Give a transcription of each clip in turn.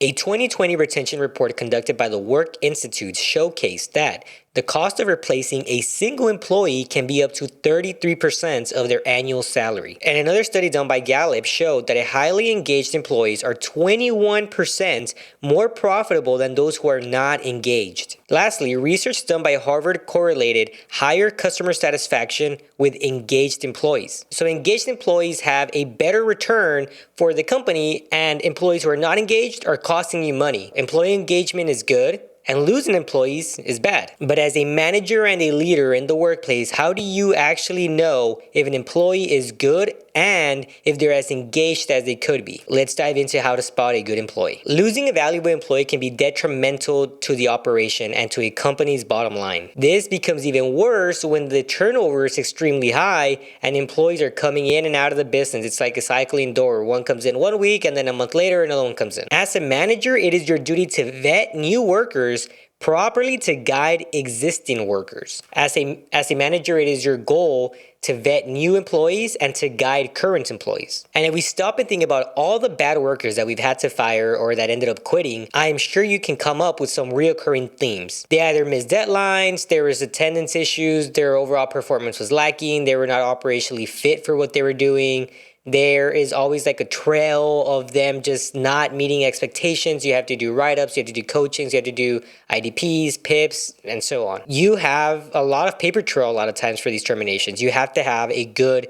A 2020 retention report conducted by the Work Institute showcased that the cost of replacing a single employee can be up to 33% of their annual salary. And another study done by Gallup showed that highly engaged employees are 21% more profitable than those who are not engaged. Lastly, research done by Harvard correlated higher customer satisfaction with engaged employees. So engaged employees have a better return for the company, and employees who are not engaged are costing you money. Employee engagement is good, and losing employees is bad. But as a manager and a leader in the workplace, how do you actually know if an employee is good and if they're as engaged as they could be? Let's dive into how to spot a good employee. Losing a valuable employee can be detrimental to the operation and to a company's bottom line. This becomes even worse when the turnover is extremely high and employees are coming in and out of the business. It's like a cycling door. One comes in 1 week and then a month later another one comes in. As a manager, it is your duty to vet new workers properly to guide existing workers. As a manager, it is your goal to vet new employees and to guide current employees. And if we stop and think about all the bad workers that we've had to fire or that ended up quitting, I am sure you can come up with some reoccurring themes. They either missed deadlines, there was attendance issues, their overall performance was lacking, they were not operationally fit for what they were doing. There is always like a trail of them just not meeting expectations. You have to do write-ups, you have to do coachings, you have to do IDPs, PIPs, and so on. You have a lot of paper trail a lot of times for these terminations. You have to have a good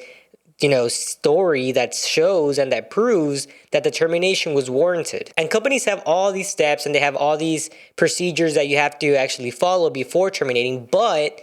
story that shows and that proves that the termination was warranted. And companies have all these steps and they have all these procedures that you have to actually follow before terminating, but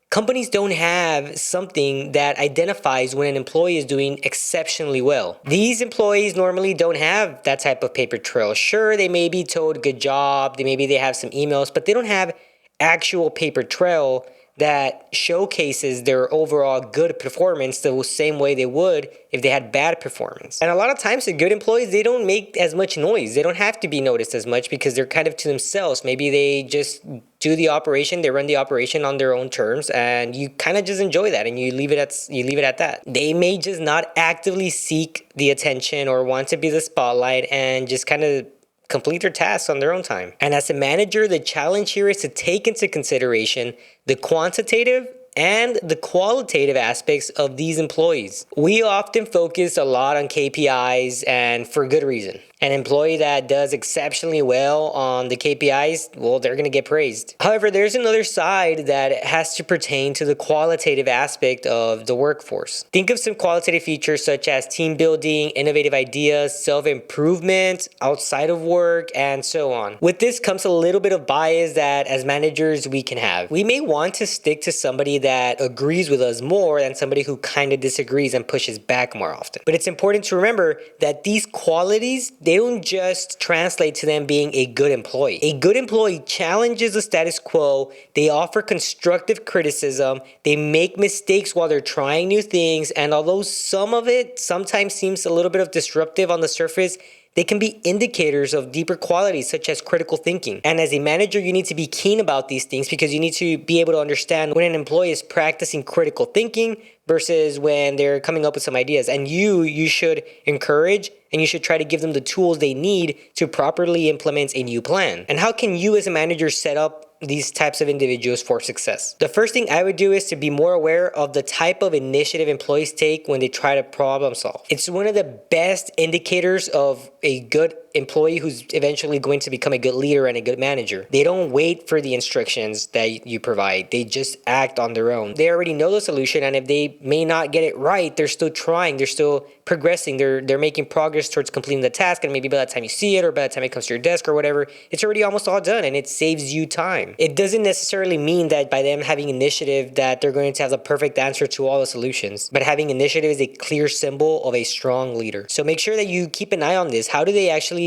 companies don't have something that identifies when an employee is doing exceptionally well. These employees normally don't have that type of paper trail. Sure, they may be told good job, maybe they have some emails, but they don't have actual paper trail that showcases their overall good performance the same way they would if they had bad performance. And a lot of times the good employees, they don't make as much noise. They don't have to be noticed as much because they're kind of to themselves. Maybe they just do the operation, they run the operation on their own terms, and you kind of just enjoy that and you leave it at that. They may just not actively seek the attention or want to be the spotlight and just kind of complete their tasks on their own time. And as a manager, the challenge here is to take into consideration the quantitative and the qualitative aspects of these employees. We often focus a lot on KPIs, and for good reason. An employee that does exceptionally well on the KPIs, well, they're going to get praised. However, there's another side that has to pertain to the qualitative aspect of the workforce. Think of some qualitative features such as team building, innovative ideas, self-improvement outside of work, and so on. With this comes a little bit of bias that as managers we can have. We may want to stick to somebody that agrees with us more than somebody who kind of disagrees and pushes back more often. But it's important to remember that these qualities, they don't just translate to them being a good employee. A good employee challenges the status quo, they offer constructive criticism, they make mistakes while they're trying new things, and although some of it sometimes seems a little bit of disruptive on the surface, they can be indicators of deeper qualities such as critical thinking. And as a manager, you need to be keen about these things because you need to be able to understand when an employee is practicing critical thinking versus when they're coming up with some ideas. And you should encourage and you should try to give them the tools they need to properly implement a new plan. And how can you as a manager set up these types of individuals for success? The first thing I would do is to be more aware of the type of initiative employees take when they try to problem solve. It's one of the best indicators of a good employee who's eventually going to become a good leader and a good manager. They don't wait for the instructions that you provide. They just act on their own. They already know the solution, and if they may not get it right, they're still trying, they're still progressing, they're making progress towards completing the task, and maybe by the time you see it or by the time it comes to your desk or whatever, it's already almost all done and it saves you time. It doesn't necessarily mean that by them having initiative that they're going to have the perfect answer to all the solutions, but having initiative is a clear symbol of a strong leader. So make sure that you keep an eye on this. How do they actually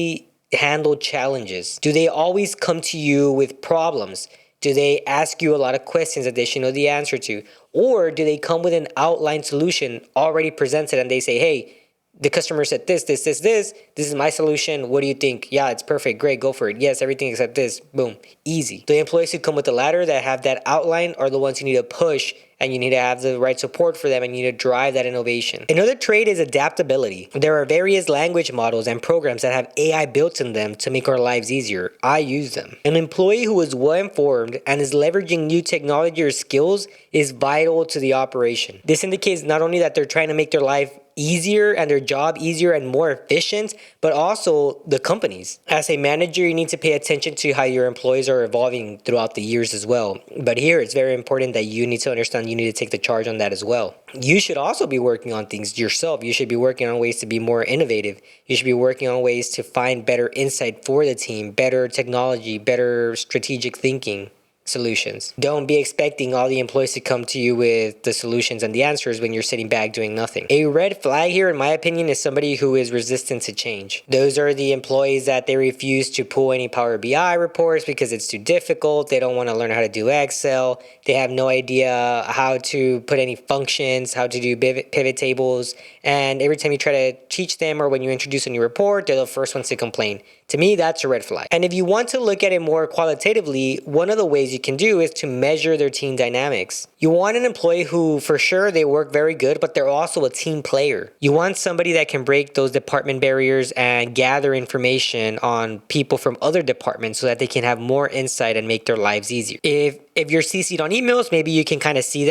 handle challenges? Do they always come to you with problems? Do they ask you a lot of questions that they should know the answer to? Or do they come with an outlined solution already presented and they say, hey, the customer said this is my solution. What do you think? Yeah, it's perfect. Great, go for it. Yes, everything except this. Boom, easy. The employees who come with the latter that have that outline are the ones you need to push and you need to have the right support for them, and you need to drive that innovation. Another trait is adaptability. There are various language models and programs that have AI built in them to make our lives easier. I use them. An employee who is well informed and is leveraging new technology or skills is vital to the operation. This indicates not only that they're trying to make their life easier and their job easier and more efficient, but also the companies. As a manager, you need to pay attention to how your employees are evolving throughout the years as well. But here, it's very important that you need to understand you need to take the charge on that as well. You should also be working on things yourself. You should be working on ways to be more innovative. You should be working on ways to find better insight for the team, better technology, better strategic thinking solutions. Don't be expecting all the employees to come to you with the solutions and the answers when you're sitting back doing nothing. A red flag here, in my opinion, is somebody who is resistant to change. Those are the employees that they refuse to pull any Power BI reports because it's too difficult. They don't want to learn how to do Excel. They have no idea how to put any functions, how to do pivot tables. And every time you try to teach them or when you introduce a new report, they're the first ones to complain. To me, that's a red flag. And if you want to look at it more qualitatively, one of the ways you can do is to measure their team dynamics. You want an employee who, for sure, they work very good, but they're also a team player. You want somebody that can break those department barriers and gather information on people from other departments so that they can have more insight and make their lives easier. If you're CC'd on emails, maybe you can kind of see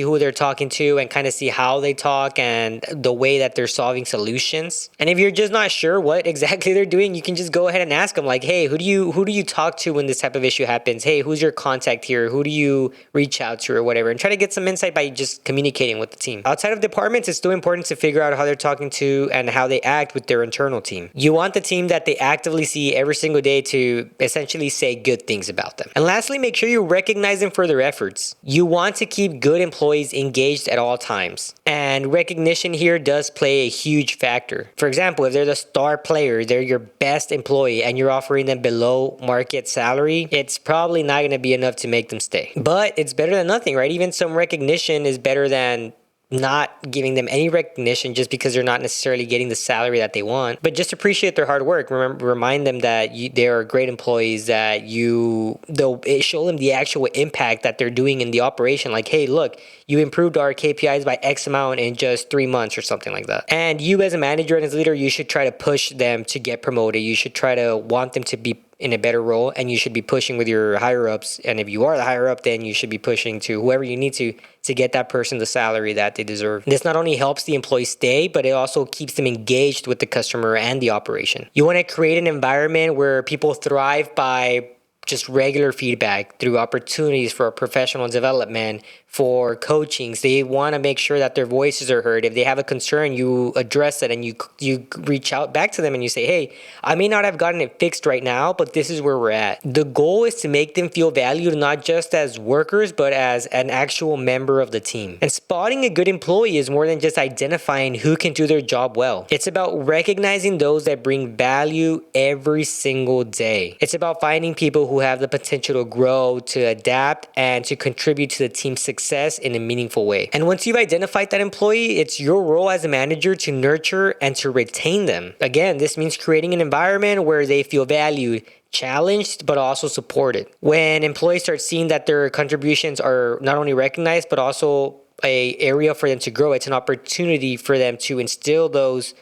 who they're talking to and kind of see how they talk and the way that they're solving solutions. And if you're just not sure what exactly they're doing, you can just go ahead and ask them like, hey, who do you talk to when this type of issue happens? Hey, who's your contact here? Who do you reach out to or whatever? And try to get some insight by just communicating with the team. Outside of departments, it's still important to figure out how they're talking to and how they act with their internal team. You want the team that they actively see every single day to essentially say good things about them. And lastly, make sure you recognize them for their efforts. You want to keep good employees engaged at all times. And recognition here does play a huge factor. For example, if they're the star player, they're your best employee, and you're offering them below market salary, it's probably not going to be enough to make them stay. But it's better than nothing, right? Even some recognition is better than not giving them any recognition just because they're not necessarily getting the salary that they want. But just appreciate their hard work. Remind them that they are great employees, that show them the actual impact that they're doing in the operation. Like, hey, look, you improved our KPIs by X amount in just 3 months or something like that. And you as a manager and as a leader, you should try to push them to get promoted. You should try to want them to be in a better role, and you should be pushing with your higher ups. And if you are the higher up, then you should be pushing to whoever you need to get that person the salary that they deserve. This not only helps the employee stay, but it also keeps them engaged with the customer and the operation. You want to create an environment where people thrive by just regular feedback through opportunities for professional development, for coachings. They want to make sure that their voices are heard. If they have a concern, you address it and you reach out back to them and you say, hey, I may not have gotten it fixed right now, but this is where we're at. The goal is to make them feel valued, not just as workers, but as an actual member of the team. And spotting a good employee is more than just identifying who can do their job well. It's about recognizing those that bring value every single day. It's about finding people who have the potential to grow, to adapt, and to contribute to the team's success in a meaningful way. And once you've identified that employee, it's your role as a manager to nurture and to retain them. Again, this means creating an environment where they feel valued, challenged, but also supported. When employees start seeing that their contributions are not only recognized, but also an area for them to grow, it's an opportunity for them to instill those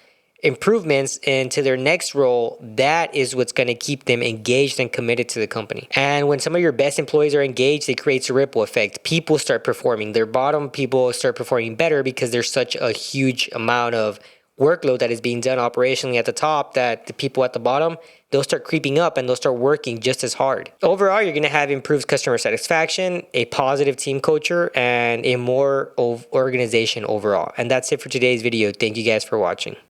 improvements into their next role. That is what's going to keep them engaged and committed to the company. And when some of your best employees are engaged, it creates a ripple effect. People start performing. Their bottom people start performing better because there's such a huge amount of workload that is being done operationally at the top that the people at the bottom, they'll start creeping up and they'll start working just as hard. Overall, you're going to have improved customer satisfaction, a positive team culture, and a more organization overall. And that's it for today's video. Thank you guys for watching.